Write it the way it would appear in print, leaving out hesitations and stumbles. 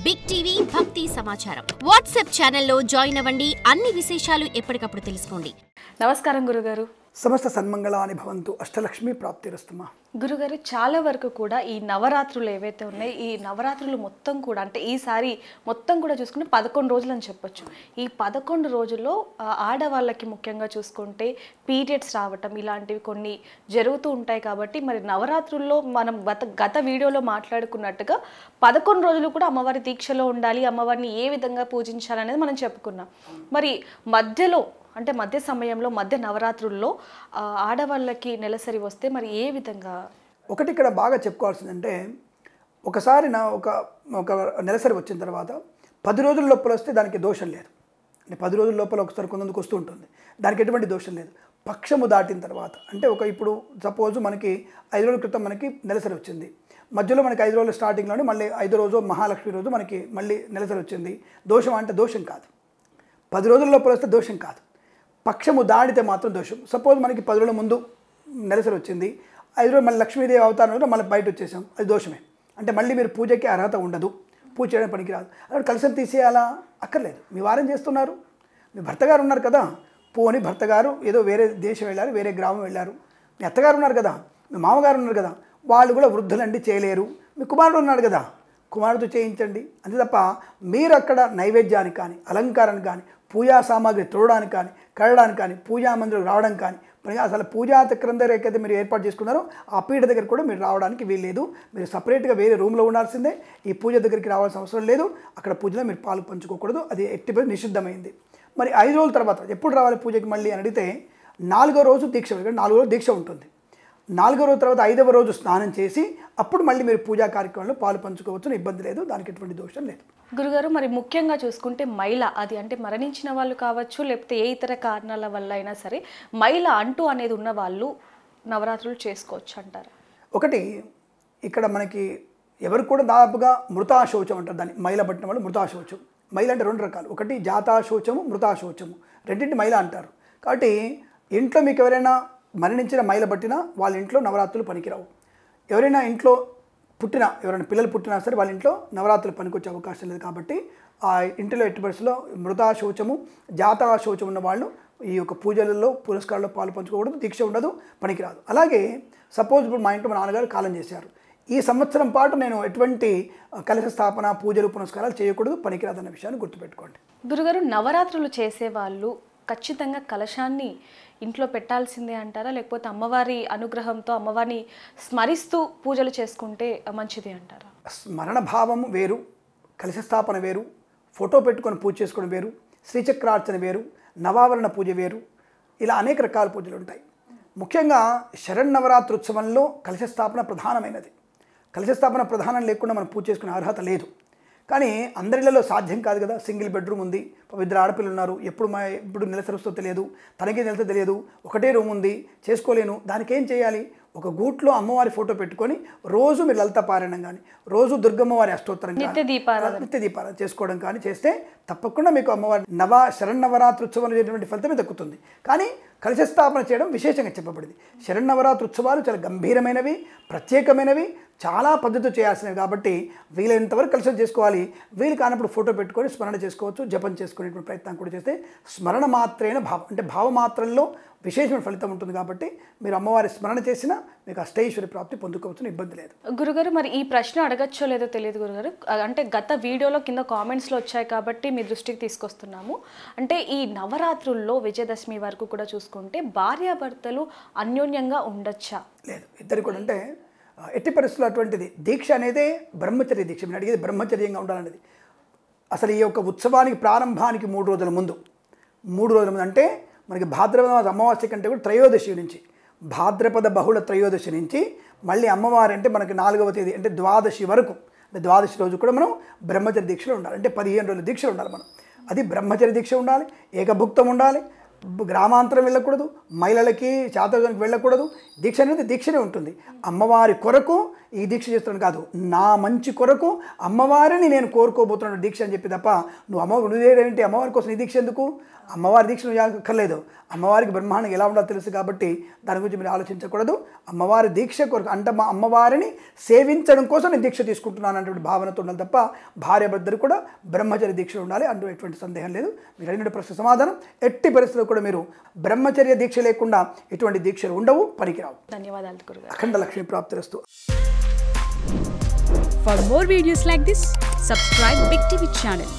Big TV భక్తి సమాచారం WhatsApp ఛానల్లో జాయిన్ అవ్వండి. అన్ని విశేషాలు ఎప్పటికప్పుడు తెలుసుకోండి. నమస్కారం గురుగారు. సమస్త సన్మంగళాని భవంతు, అష్టలక్ష్మి ప్రాప్తిరస్తుమా. గురుగారు, చాలా వరకు కూడా ఈ నవరాత్రులు ఏవైతే ఉన్నాయి, ఈ నవరాత్రులు మొత్తం కూడా అంటే ఈసారి మొత్తం కూడా చూసుకుంటే 11 రోజులు అని చెప్పొచ్చు. ఈ 11 రోజుల్లో ఆడవాళ్ళకి ముఖ్యంగా చూసుకుంటే పీరియడ్స్ రావటం ఇలాంటివి కొన్ని జరుగుతూ ఉంటాయి. కాబట్టి మరి నవరాత్రుల్లో మనం గత వీడియోలో మాట్లాడుకున్నట్టుగా 11 రోజులు కూడా అమ్మవారి దీక్షలో ఉండాలి, అమ్మవారిని ఏ విధంగా పూజించాలనేది మనం చెప్పుకున్నాం. మరి మధ్యలో అంటే మధ్య సమయంలో మధ్య నవరాత్రుల్లో ఆడవాళ్ళకి నెలసరి వస్తే మరి ఏ విధంగా? ఒకటి ఇక్కడ బాగా చెప్పుకోవాల్సిందంటే, ఒకసారి ఒక నెలసరి వచ్చిన తర్వాత 10 రోజుల లోపల వస్తే దానికి దోషం లేదు. అంటే 10 రోజుల లోపల ఒకసారి కొంతమందికి వస్తూ ఉంటుంది, దానికి ఎటువంటి దోషం లేదు. పక్షము దాటిన తర్వాత అంటే ఇప్పుడు సపోజ్ మనకి 5 రోజుల క్రితం మనకి నెలసరి వచ్చింది, మధ్యలో మనకి 5 రోజుల స్టార్టింగ్లోనే మళ్ళీ 5వ రోజు మహాలక్ష్మి రోజు మనకి మళ్ళీ నెలసరి వచ్చింది. దోషం అంటే దోషం కాదు. 10 రోజుల లోపల వస్తే దోషం కాదు, పక్షము దాడితే మాత్రం దోషం. సపోజ్ మనకి 10 రోజుల ముందు నెలసరి వచ్చింది, 5 రోజులు మళ్ళీ లక్ష్మీదేవి అవతారం రోజు మళ్ళీ బయట వచ్చేసాం, అది దోషమే. అంటే మళ్ళీ మీరు పూజకి అర్హత ఉండదు, పూజ చేయడానికి పనికిరాదు. అలా కలశం తీసేయాలా? అక్కర్లేదు. మీ వారం చేస్తున్నారు, మీ భర్త గారు ఉన్నారు కదా, పోని భర్త గారు ఏదో వేరే దేశం వెళ్ళారు, వేరే గ్రామం వెళ్ళారు, మీ అత్తగారు ఉన్నారు కదా, మీ మామగారు ఉన్నారు కదా, వాళ్ళు కూడా వృద్ధులండి చేయలేరు, మీ కుమారుడు ఉన్నాడు కదా, కుమారుడితో చేయించండి. అంతే తప్ప మీరు అక్కడ నైవేద్యానికి కానీ అలంకారానికి కానీ పూజా సామాగ్రి తోడడానికి కానీ కడడానికి కానీ పూజా మందిరం రావడం కానీ అసలు పూజా చక్రం దగ్గర ఎక్కడైతే మీరు ఏర్పాటు చేసుకున్నారో ఆ పీఠ దగ్గర కూడా మీరు రావడానికి వీల్లేదు. మీరు సపరేట్గా వేరే రూమ్లో ఉండాల్సిందే. ఈ పూజ దగ్గరికి రావాల్సిన అవసరం లేదు. అక్కడ పూజలో మీరు పాలు పంచుకోకూడదు, అది ఎట్టి నిషిద్ధమైంది. మరి 5 రోజుల తర్వాత ఎప్పుడు రావాలి పూజకి మళ్ళీ అని అడిగితే 4వ రోజు దీక్ష, 4వ రోజు దీక్ష ఉంటుంది. 4వ రోజు తర్వాత 5వ రోజు స్నానం చేసి అప్పుడు మళ్ళీ మీరు పూజా కార్యక్రమంలో పాలు పంచుకోవచ్చు, ఇబ్బంది లేదు, దానికి ఎటువంటి దోషం లేదు. గురుగారు, మరి ముఖ్యంగా చూసుకుంటే మహిళ అది అంటే మరణించిన వాళ్ళు కావచ్చు, లేకపోతే ఏ ఇతర కారణాల వల్ల అయినా సరే మహిళ అంటూ అనేది ఉన్న వాళ్ళు నవరాత్రులు చేసుకోవచ్చు అంటారు? ఒకటి ఇక్కడ మనకి ఎవరు కూడా దాదాపుగా మృతాశౌచం అంటారు దాన్ని. మహిళ పట్టిన వాళ్ళు మృతాశౌచం. మహిళ అంటే 2 రకాలు, ఒకటి జాతాశౌచము, మృతాశౌచము, రెండింటి మహిళ అంటారు. కాబట్టి ఇంట్లో మీకు ఎవరైనా మరణించిన మహిళ పట్టినా వాళ్ళ ఇంట్లో నవరాత్రులు పనికిరావు. ఎవరైనా ఇంట్లో ఎవరైనా పిల్లలు పుట్టినా సరే వాళ్ళ ఇంట్లో నవరాత్రులు పనికొచ్చే అవకాశం లేదు. కాబట్టి ఆ ఇంటిలో ఎట్టి పరిస్థితుల్లో మృతాశౌచము, జాతాశౌచం ఉన్న వాళ్ళు ఈ యొక్క పూజలలో పురస్కారాల్లో పాలు పంచుకోకూడదు, దీక్ష ఉండదు, పనికిరాదు. అలాగే సపోజ్ ఇప్పుడు మా ఇంట్లో మా నాన్నగారు కాలం చేశారు, ఈ సంవత్సరం పాటు నేను ఎటువంటి కలశ స్థాపన పూజలు పునస్కారాలు చేయకూడదు, పనికిరాదు అన్న విషయాన్ని గుర్తుపెట్టుకోండి. గురుగారు, నవరాత్రులు చేసేవాళ్ళు ఖచ్చితంగా కలశాన్ని ఇంట్లో పెట్టాల్సిందే అంటారా, లేకపోతే అమ్మవారి అనుగ్రహంతో అమ్మవారిని స్మరిస్తూ పూజలు చేసుకుంటే మంచిది అంటారా? స్మరణ భావము వేరు, కలశ స్థాపన వేరు, ఫోటో పెట్టుకొని పూజ చేసుకోవడం వేరు, శ్రీచక్రార్చన వేరు, నవావరణ పూజ వేరు, ఇలా అనేక రకాల పూజలు ఉంటాయి. ముఖ్యంగా శరన్నవరాత్రుత్సవంలో కలశ స్థాపన ప్రధానమైనది. కలశ స్థాపన ప్రధానం లేకుండా మనం పూజ చేసుకునే అర్హత లేదు. కానీ అందరిలో సాధ్యం కాదు కదా. సింగిల్ బెడ్రూమ్ ఉంది, 2 ఆడపిల్లలు ఉన్నారు, ఎప్పుడు నెలసరి వస్తుందో తెలియదు, తనకే నెలసో తెలియదు, ఒకటే రూమ్ ఉంది, చేసుకోలేను. దానికి ఏం చేయాలి? ఒక గూట్లో అమ్మవారి ఫోటో పెట్టుకొని రోజు మీరు లలిత పారాయణం కానీ, రోజు దుర్గమ్మవారి అష్టోత్తరం కానీ, నిత్య దీపారాధన చేసుకోవడం కానీ చేస్తే తప్పకుండా మీకు అమ్మవారి శరన్నవరాత్రుత్సవం అనేటువంటి ఫలితమే దక్కుతుంది. కానీ కలశ స్థాపన చేయడం విశేషంగా చెప్పబడింది. శరన్నవరాత్రుత్సవాలు చాలా గంభీరమైనవి, ప్రత్యేకమైనవి, చాలా పద్ధతితో చేయాల్సినవి. కాబట్టి వీలైనంతవరకు కలశం చేసుకోవాలి. వీలు కానప్పుడు ఫోటో పెట్టుకొని స్మరణ చేసుకోవచ్చు, జపం చేసుకునేటువంటి ప్రయత్నం కూడా చేస్తే స్మరణ మాత్రైన భావం అంటే భావమాత్రంలో విశేషమైన ఫలితం ఉంటుంది. కాబట్టి మీరు అమ్మవారి స్మరణ చేసినా మీకు అష్టైశ్వర్య ప్రాప్తి పొందుకోవచ్చు, ఇబ్బంది లేదు. గురుగారు, మరి ఈ ప్రశ్న అడగచ్చో లేదో తెలియదు గురుగారు, అంటే గత వీడియోలో కింద కామెంట్స్లో వచ్చాయి కాబట్టి మీ దృష్టికి తీసుకొస్తున్నాము. అంటే ఈ నవరాత్రుల్లో విజయదశమి వరకు కూడా చూసుకుంటే భార్యాభర్తలు అన్యోన్యంగా ఉండొచ్చా? లేదు, ఇద్దరు కూడా అంటే ఎట్టి పరిస్థితుల్లో అటువంటిది దీక్ష అనేదే బ్రహ్మచర్య దీక్ష. నేను అడిగేది బ్రహ్మచర్యంగా ఉండాలనేది. అసలు ఈ యొక్క ఉత్సవానికి ప్రారంభానికి 3 రోజుల ముందు అంటే మనకి భాద్రపద అమావాస్య కంటే కూడా త్రయోదశి నుంచి, భాద్రపద బహుళ త్రయోదశి నుంచి మళ్ళీ అమ్మవారి అంటే మనకి 4వ తేదీ అంటే ద్వాదశి వరకు, అంటే ద్వాదశి రోజు కూడా మనం బ్రహ్మచర్య దీక్షలో ఉండాలి. అంటే 15 రోజుల దీక్షలు ఉండాలి మనం. అది బ్రహ్మచర్య దీక్ష ఉండాలి, ఏకభుక్తం ఉండాలి, గ్రామాంతరం వెళ్ళకూడదు, మహిళలకి శాతజానికి వెళ్ళకూడదు. దీక్ష అనేది దీక్షనే ఉంటుంది. అమ్మవారి కొరకు ఈ దీక్ష చేస్తున్నాను కాదు, నా మంచి కొరకు అమ్మవారిని నేను కోరుకోబోతున్నాను దీక్ష అని చెప్పి తప్ప నువ్వేంటి అమ్మవారి కోసం ఈ దీక్ష ఎందుకు? అమ్మవారి దీక్ష నువ్వు అక్కర్లేదు. అమ్మవారికి బ్రహ్మాండం ఎలా ఉండాలో తెలుసు కాబట్టి దాని గురించి మీరు ఆలోచించకూడదు. అమ్మవారి దీక్ష కొరకు అంటే మా అమ్మవారిని సేవించడం కోసం నేను దీక్ష తీసుకుంటున్నాను అనేటువంటి భావనతో ఉండాలి తప్ప భార్యాభర్తలు కూడా బ్రహ్మచర్య దీక్ష ఉండాలి అంటూ ఎటువంటి సందేహం లేదు. మీరు అడిగిన ప్రశ్న సమాధానం, ఎట్టి పరిస్థితుల్లో కూడా మీరు బ్రహ్మచర్య దీక్ష లేకుండా ఎటువంటి దీక్షలు ఉండవు, పనికిరావు. ధన్యవాదాలు గురుగారు. అఖండ Lakshmi ప్రాప్తిరస్తు. For more videos like this, subscribe Big TV channel.